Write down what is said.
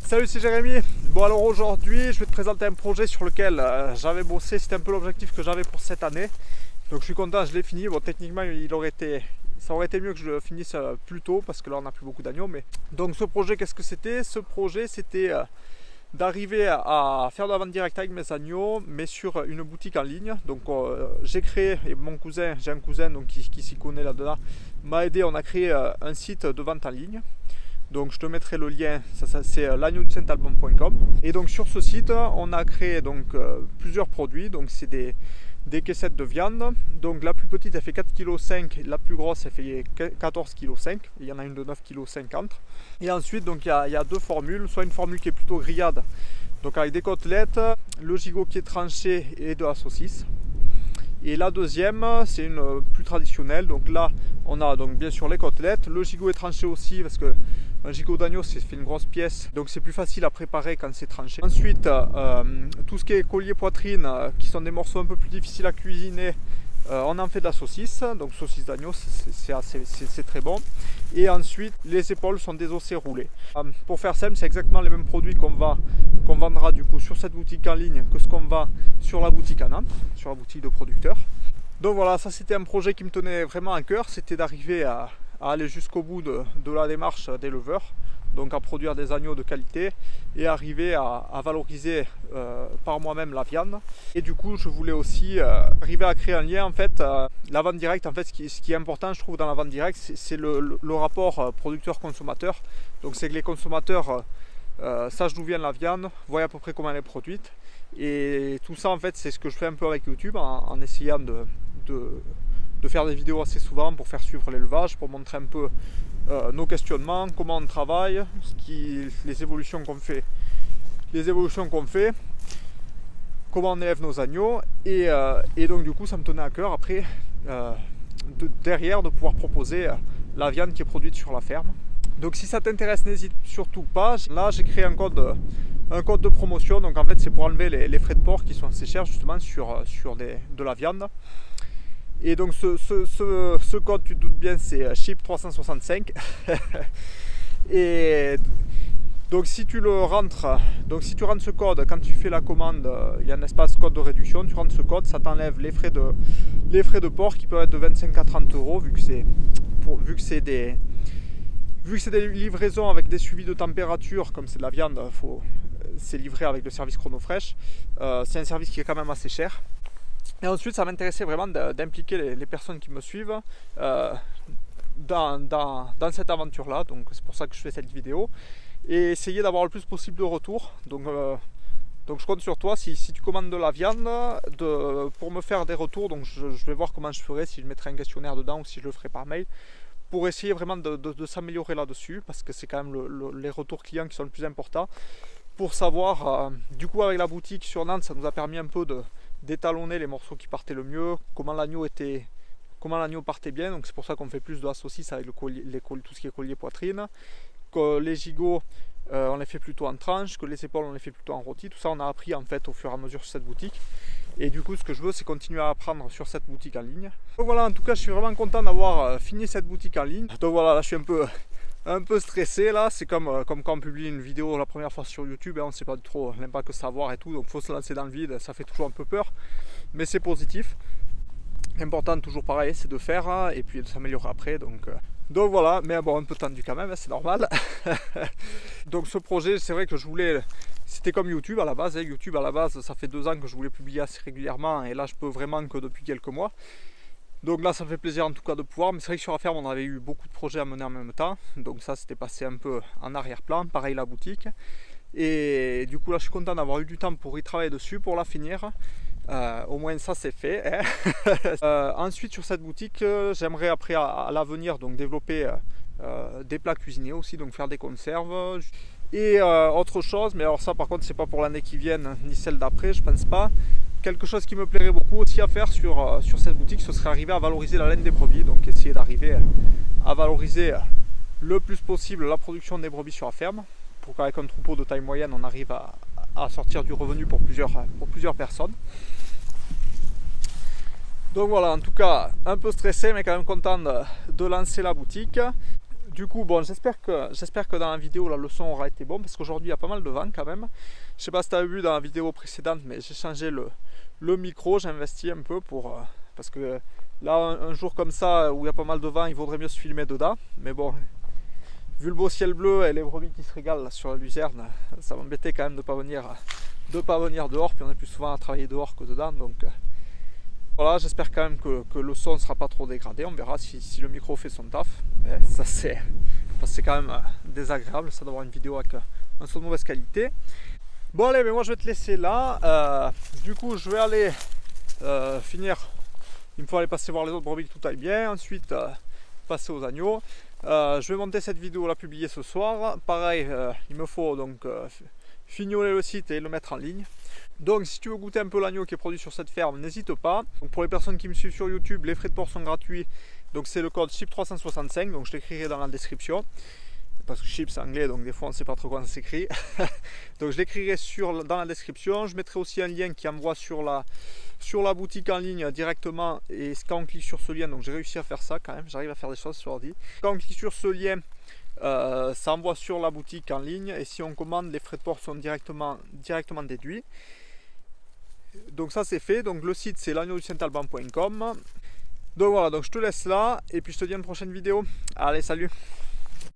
Salut, c'est Jérémy. Bon, alors aujourd'hui je vais te présenter un projet sur lequel j'avais bossé. C'était un peu l'objectif que j'avais pour cette année, donc je suis content, je l'ai fini. Bon, techniquement ça aurait été mieux que je le finisse plus tôt parce que là on n'a plus beaucoup d'agneaux. Mais donc ce projet, qu'est-ce que c'était? Ce projet, c'était d'arriver à faire de la vente directe avec mes agneaux, mais sur une boutique en ligne. Donc j'ai créé, et j'ai un cousin donc, qui s'y connaît là-dedans, m'a aidé. On a créé un site de vente en ligne. Donc je te mettrai le lien, ça c'est l'agneau-du-saint-albon.com. Et donc sur ce site, on a créé donc plusieurs produits. Donc c'est des caissettes de viande. Donc la plus petite elle fait 4,5 kg, la plus grosse elle fait 14,5 kg. Il y en a une de 9,50 kg. Et ensuite donc il y a deux formules, soit une formule qui est plutôt grillade, donc avec des côtelettes, le gigot qui est tranché et de la saucisse. Et la deuxième, c'est une plus traditionnelle. Donc là, on a donc bien sûr les côtelettes. Le gigot est tranché aussi parce que un gigot d'agneau, c'est fait une grosse pièce. Donc c'est plus facile à préparer quand c'est tranché. Ensuite, tout ce qui est collier poitrine, qui sont des morceaux un peu plus difficiles à cuisiner, on en fait de la saucisse. Donc saucisse d'agneau, c'est très bon. Et ensuite, les épaules sont désossées roulées. Pour faire simple, c'est exactement les mêmes produits qu'on vendra du coup sur cette boutique en ligne que ce qu'on va sur la boutique à Nantes, sur la boutique de producteurs. Donc voilà, ça c'était un projet qui me tenait vraiment à cœur, c'était d'arriver à aller jusqu'au bout de la démarche d'éleveur, donc à produire des agneaux de qualité et arriver à valoriser par moi-même la viande. Et du coup, je voulais aussi arriver à créer un lien en fait. La vente directe, en fait, ce qui est important, je trouve, dans la vente directe, c'est le rapport producteur-consommateur. Donc c'est que les consommateurs sachent d'où vient la viande, voient à peu près comment elle est produite. Et tout ça, en fait, c'est ce que je fais un peu avec YouTube, en essayant de faire des vidéos assez souvent pour faire suivre l'élevage, pour montrer un peu nos questionnements, comment on travaille, les évolutions qu'on fait, comment on élève nos agneaux. Et donc du coup, ça me tenait à cœur après, derrière, de pouvoir proposer la viande qui est produite sur la ferme. Donc si ça t'intéresse, n'hésite surtout pas. Là, j'ai créé un code de promotion. Donc en fait, c'est pour enlever les frais de port qui sont assez chers justement sur de la viande. Et donc ce code, tu te doutes bien, c'est SHIP365. Et donc si tu rentres ce code, quand tu fais la commande, il y a un espace code de réduction, tu rentres ce code, ça t'enlève les frais de port qui peuvent être de 25 à 30 euros vu que c'est des livraisons avec des suivis de température. Comme c'est de la viande, c'est livré avec le service Chronofresh. C'est un service qui est quand même assez cher. Et ensuite, ça m'intéressait vraiment d'impliquer les personnes qui me suivent dans cette aventure-là. Donc c'est pour ça que je fais cette vidéo. Et essayer d'avoir le plus possible de retours. Donc je compte sur toi, si tu commandes de la viande, pour me faire des retours. Donc je vais voir comment je ferai, si je mettrai un questionnaire dedans ou si je le ferai par mail, pour essayer vraiment de s'améliorer là-dessus, parce que c'est quand même les retours clients qui sont le plus importants, pour savoir, du coup avec la boutique sur Nantes, ça nous a permis un peu d'étalonner les morceaux qui partaient le mieux, comment l'agneau partait bien. Donc c'est pour ça qu'on fait plus de la saucisse avec tout ce qui est collier poitrine, que les gigots on les fait plutôt en tranche, que les épaules on les fait plutôt en rôti. Tout ça on a appris en fait au fur et à mesure sur cette boutique. Et du coup, ce que je veux, c'est continuer à apprendre sur cette boutique en ligne. Donc voilà, en tout cas, je suis vraiment content d'avoir fini cette boutique en ligne. Donc voilà, là, je suis un peu stressé là. C'est comme quand on publie une vidéo la première fois sur YouTube, on ne sait pas trop l'impact que ça va avoir et tout. Donc, il faut se lancer dans le vide. Ça fait toujours un peu peur, mais c'est positif. L'important, toujours pareil, c'est de faire et puis de s'améliorer après. Donc voilà, mais bon, un peu tendu quand même, c'est normal. Donc ce projet, c'est vrai que c'était comme YouTube à la base. YouTube à la base, ça fait 2 ans que je voulais publier assez régulièrement, et là je peux vraiment que depuis quelques mois. Donc là, ça me fait plaisir en tout cas de pouvoir. Mais c'est vrai que sur la ferme, on avait eu beaucoup de projets à mener en même temps. Donc ça, c'était passé un peu en arrière-plan. Pareil la boutique. Et du coup là, je suis content d'avoir eu du temps pour y travailler dessus, pour la finir. Au moins ça c'est fait, hein. Ensuite sur cette boutique, j'aimerais après à l'avenir donc développer des plats cuisinés aussi, donc faire des conserves et autre chose. Mais alors ça par contre c'est pas pour l'année qui vient ni celle d'après, je pense pas. Quelque chose qui me plairait beaucoup aussi à faire sur cette boutique, ce serait arriver à valoriser la laine des brebis. Donc essayer d'arriver à valoriser le plus possible la production des brebis sur la ferme, pour qu'avec un troupeau de taille moyenne on arrive à sortir du revenu pour plusieurs personnes. Donc voilà, en tout cas un peu stressé mais quand même content de lancer la boutique. Du coup, bon, j'espère que dans la vidéo la leçon aura été bonne parce qu'aujourd'hui il y a pas mal de vent quand même. Je sais pas si tu as vu dans la vidéo précédente, mais j'ai changé le micro, j'ai investi un peu parce que là, un jour comme ça où il y a pas mal de vent, il vaudrait mieux se filmer dedans. Mais bon, vu le beau ciel bleu et les brebis qui se régalent là, sur la luzerne, ça m'embêtait quand même de pas venir dehors. Puis on est plus souvent à travailler dehors que dedans, donc voilà, j'espère quand même que le son ne sera pas trop dégradé. On verra si le micro fait son taf. Mais ça c'est quand même désagréable ça d'avoir une vidéo avec un son de mauvaise qualité. Bon allez, mais moi je vais te laisser là. Du coup je vais aller finir. Il me faut aller passer voir les autres brebis que tout aille bien. Ensuite passer aux agneaux. Je vais monter cette vidéo, la publier ce soir. Pareil, il me faut donc fignoler le site et le mettre en ligne. Donc si tu veux goûter un peu l'agneau qui est produit sur cette ferme, n'hésite pas. Donc, pour les personnes qui me suivent sur YouTube, les frais de port sont gratuits. Donc c'est le code CHIP365, donc je l'écrirai dans la description. Parce que CHIP c'est anglais, donc des fois on ne sait pas trop comment ça s'écrit. Donc je l'écrirai dans la description. Je mettrai aussi un lien qui envoie sur la boutique en ligne directement. Et quand on clique sur ce lien, donc j'ai réussi à faire ça quand même, j'arrive à faire des choses sur ordi. Quand on clique sur ce lien, ça envoie sur la boutique en ligne. Et si on commande, les frais de port sont directement déduits. Donc ça c'est fait, donc le site c'est l'agneaudusaintalban.com. Donc voilà, donc je te laisse là et puis je te dis à une prochaine vidéo. Allez, salut!